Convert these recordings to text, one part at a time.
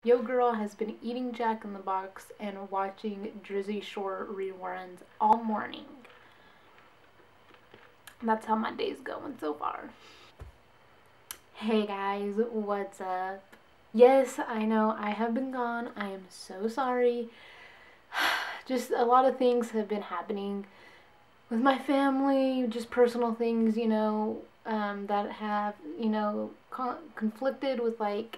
Yo girl has been eating Jack in the Box and watching Jersey Shore reruns all morning. That's how my day's going so far. Hey guys, what's up? Yes, I know I have been gone. I am so sorry. Just a lot of things have been happening with my family, just personal things, that have, conflicted with like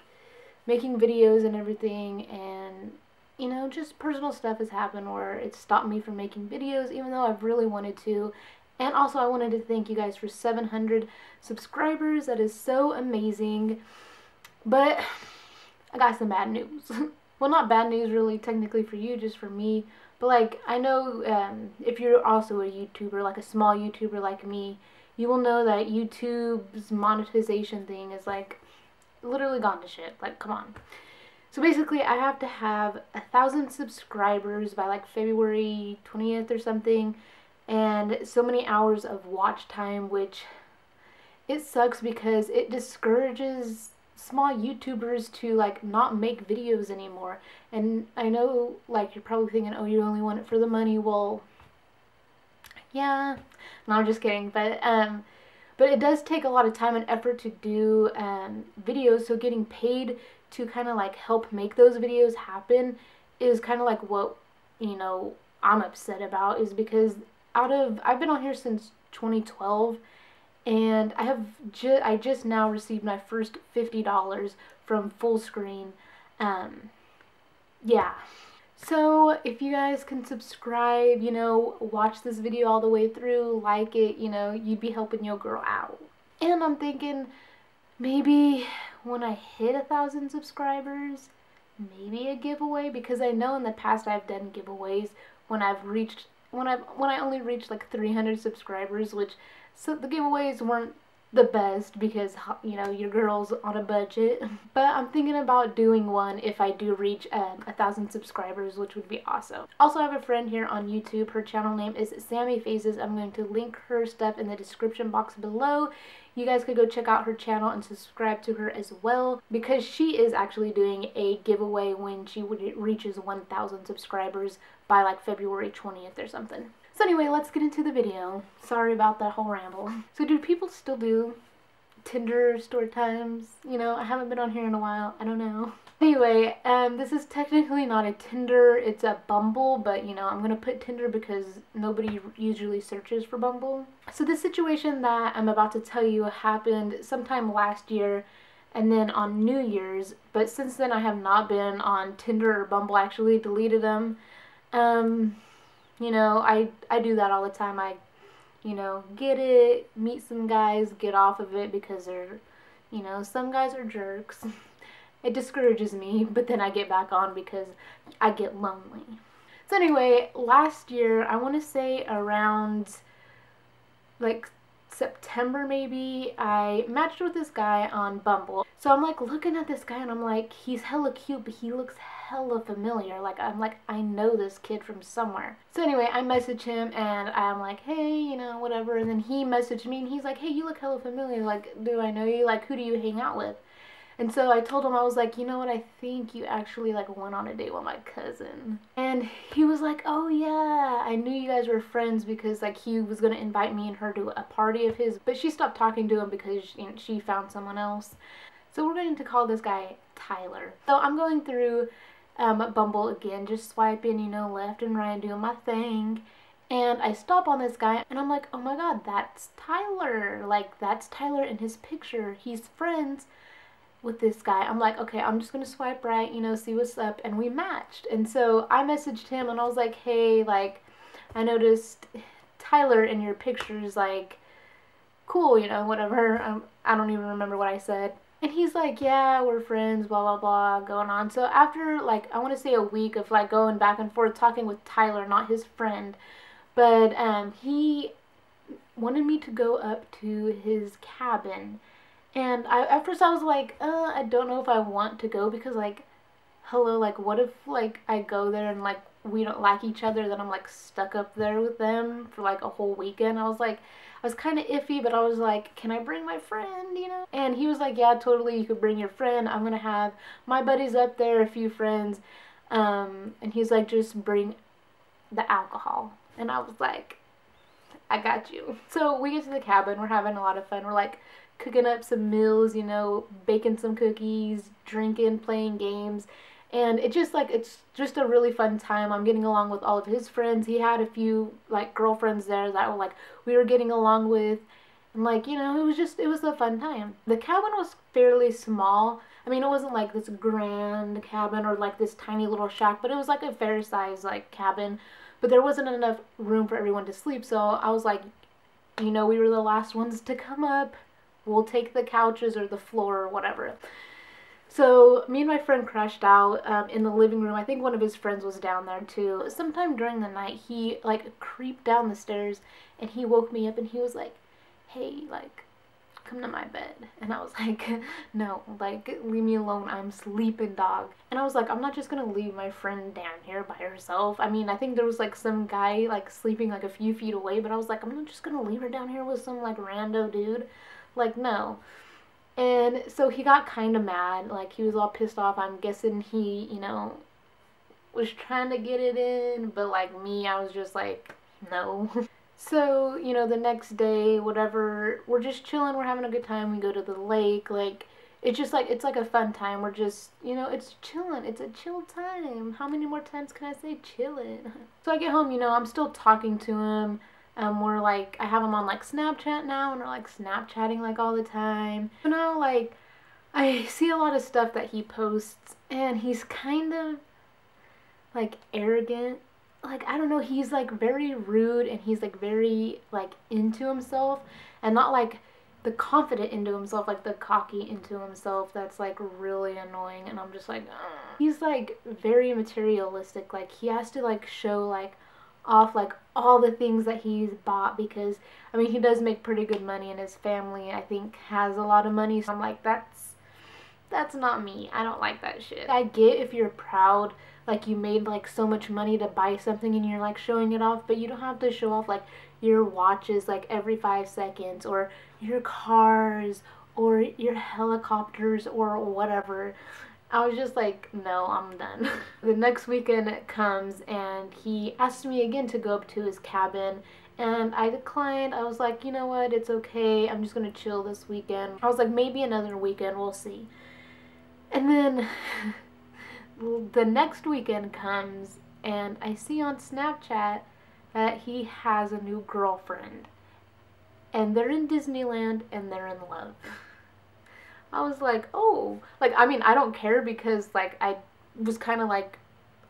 making videos and everything, and just personal stuff has happened where it stopped me from making videos even though I've really wanted to. And also I wanted to thank you guys for 700 subscribers. That is so amazing. But I got some bad news. Well, not bad news really technically for you, just for me. But like, I know if you're also a YouTuber, like a small YouTuber like me, you will know that YouTube's monetization thing is like literally gone to shit. Like, come on. So basically, I have to have 1,000 subscribers by like February 20th or something, and so many hours of watch time, which it sucks because it discourages small YouTubers to like not make videos anymore. And I know like you're probably thinking, oh, you only want it for the money. Well, yeah, no, I'm just kidding. But it does take a lot of time and effort to do videos, so getting paid to kind of like help make those videos happen is kind of like what, I'm upset about, is because I've been on here since 2012, and I just now received my first $50 from Full Screen. Yeah. So if you guys can subscribe, watch this video all the way through, like it, you'd be helping your girl out. And I'm thinking maybe when I hit 1,000 subscribers, maybe a giveaway, because I know in the past I've done giveaways when I only reached like 300 subscribers, which, so the giveaways weren't the best because your girl's on a budget. But I'm thinking about doing one if I do reach 1,000 subscribers, which would be awesome. Also, I have a friend here on YouTube. Her channel name is Sammy Faces. I'm going to link her stuff in the description box below. You guys could go check out her channel and subscribe to her as well, because she is actually doing a giveaway when she reaches 1,000 subscribers by like February 20th or something. So anyway, let's get into the video. Sorry about that whole ramble. So do people still do Tinder story times? I haven't been on here in a while. I don't know. Anyway, this is technically not a Tinder, it's a Bumble, but I'm gonna put Tinder because nobody usually searches for Bumble. So this situation that I'm about to tell you happened sometime last year, and then on New Year's, but since then I have not been on Tinder or Bumble. I actually deleted them. I do that all the time. I get it, meet some guys, get off of it because they're, some guys are jerks. It discourages me, but then I get back on because I get lonely. So anyway, last year, I want to say around like September maybe, I matched with this guy on Bumble. So I'm like looking at this guy and I'm like, he's hella cute, but he looks hella familiar. Like, I'm like, I know this kid from somewhere. So anyway, I message him and I'm like, hey, whatever. And then he messaged me and he's like, hey, you look hella familiar. Like, do I know you? Like, who do you hang out with? And so I told him, I was like, you know what, I think you actually like went on a date with my cousin. And he was like, oh yeah, I knew you guys were friends because like he was going to invite me and her to a party of his, but she stopped talking to him because she found someone else. So we're going to call this guy Tyler. So I'm going through Bumble again, just swiping, left and right, doing my thing. And I stop on this guy and I'm like, oh my god, that's Tyler. Like, that's Tyler in his picture. He's friends with this guy. I'm like, okay, I'm just gonna swipe right, see what's up. And we matched. And so I messaged him and I was like, hey, like, I noticed Tyler in your pictures, like, cool, whatever. I don't even remember what I said. And he's like, yeah, we're friends, blah, blah, blah, going on. So after, like, I want to say a week of, like, going back and forth talking with Tyler, not his friend, but he wanted me to go up to his cabin. And at first I was like, I don't know if I want to go because, like, hello, like, what if, like, I go there and, like, we don't like each other, that I'm like stuck up there with them for like a whole weekend. I was kind of iffy, but I was like, can I bring my friend, you know? And he was like, yeah, totally, you could bring your friend. I'm gonna have my buddies up there, a few friends. And he's like, just bring the alcohol. And I was like, I got you. So we get to the cabin, we're having a lot of fun. We're like cooking up some meals, you know, baking some cookies, drinking, playing games. And it's just a really fun time. I'm getting along with all of his friends. He had a few like girlfriends there that were like we were getting along with. And like, you know, it was a fun time. The cabin was fairly small. I mean, it wasn't like this grand cabin or like this tiny little shack, but it was like a fair size like cabin. But there wasn't enough room for everyone to sleep, so I was like, you know, we were the last ones to come up. We'll take the couches or the floor or whatever. So me and my friend crashed out in the living room. I think one of his friends was down there too. Sometime during the night, he like creeped down the stairs and he woke me up and he was like, hey, like, come to my bed. And I was like, no, like, leave me alone. I'm sleeping, dog. And I was like, I'm not just gonna leave my friend down here by herself. I mean, I think there was like some guy like sleeping like a few feet away, but I was like, I'm not just gonna leave her down here with some like rando dude. Like, no. And so he got kind of mad. Like, he was all pissed off. I'm guessing he, you know, was trying to get it in, but like me, I was just like, no. So, you know, the next day, whatever, we're just chilling, we're having a good time, we go to the lake, like, it's like a fun time, we're just, you know, it's chilling, it's a chill time. How many more times can I say chilling? So I get home, you know, I'm still talking to him, we're like, I have him on, like, Snapchat now, and we're, like, Snapchatting, like, all the time. So now, like, I see a lot of stuff that he posts, and he's kind of, like, arrogant. Like, I don't know, he's like very rude and he's like very like into himself, and not like the confident into himself, like the cocky into himself. That's like really annoying, and I'm just like, ugh. He's like very materialistic. Like, he has to like show like off like all the things that he's bought, because I mean, he does make pretty good money and his family, I think, has a lot of money. So I'm like, that's not me. I don't like that shit. I get if you're proud, like you made like so much money to buy something and you're like showing it off, but you don't have to show off like your watches like every 5 seconds, or your cars, or your helicopters, or whatever. I was just like, no, I'm done. The next weekend comes and he asked me again to go up to his cabin, and I declined. I was like, you know what, it's okay. I'm just gonna chill this weekend. I was like, maybe another weekend, we'll see. And then the next weekend comes and I see on Snapchat that he has a new girlfriend. And they're in Disneyland and they're in love. I was like, oh. Like, I mean, I don't care, because, like, I was kind of, like,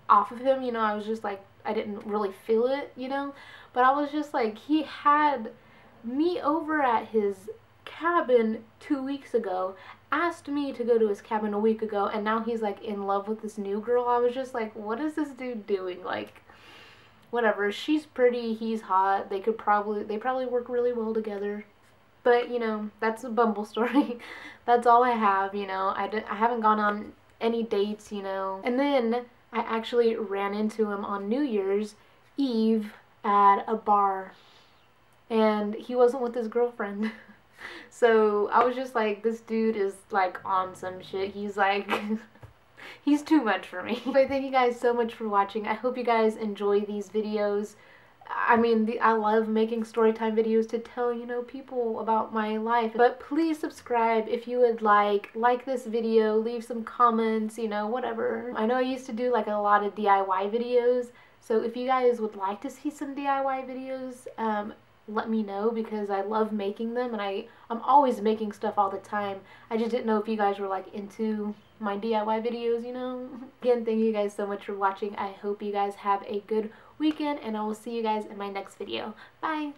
off of him, you know. I was just, like, I didn't really feel it, you know. But I was just, like, he had me over at his cabin 2 weeks ago, asked me to go to his cabin a week ago, and now he's like in love with this new girl. I was just like, what is this dude doing? Like, whatever. She's pretty, he's hot. They probably work really well together. But, you know, that's a Bumble story. That's all I have, you know. I haven't gone on any dates, you know. And then I actually ran into him on New Year's Eve at a bar, and he wasn't with his girlfriend. So I was just like, this dude is like on some shit. He's like, he's too much for me. But thank you guys so much for watching. I hope you guys enjoy these videos. I mean, I love making storytime videos to tell, you know, people about my life. But please subscribe if you would like this video, leave some comments, you know, whatever. I know I used to do like a lot of DIY videos, so if you guys would like to see some DIY videos, let me know, because I love making them, and I'm always making stuff all the time. I just didn't know if you guys were like into my DIY videos, you know. Again, thank you guys so much for watching. I hope you guys have a good weekend, and I will see you guys in my next video. Bye!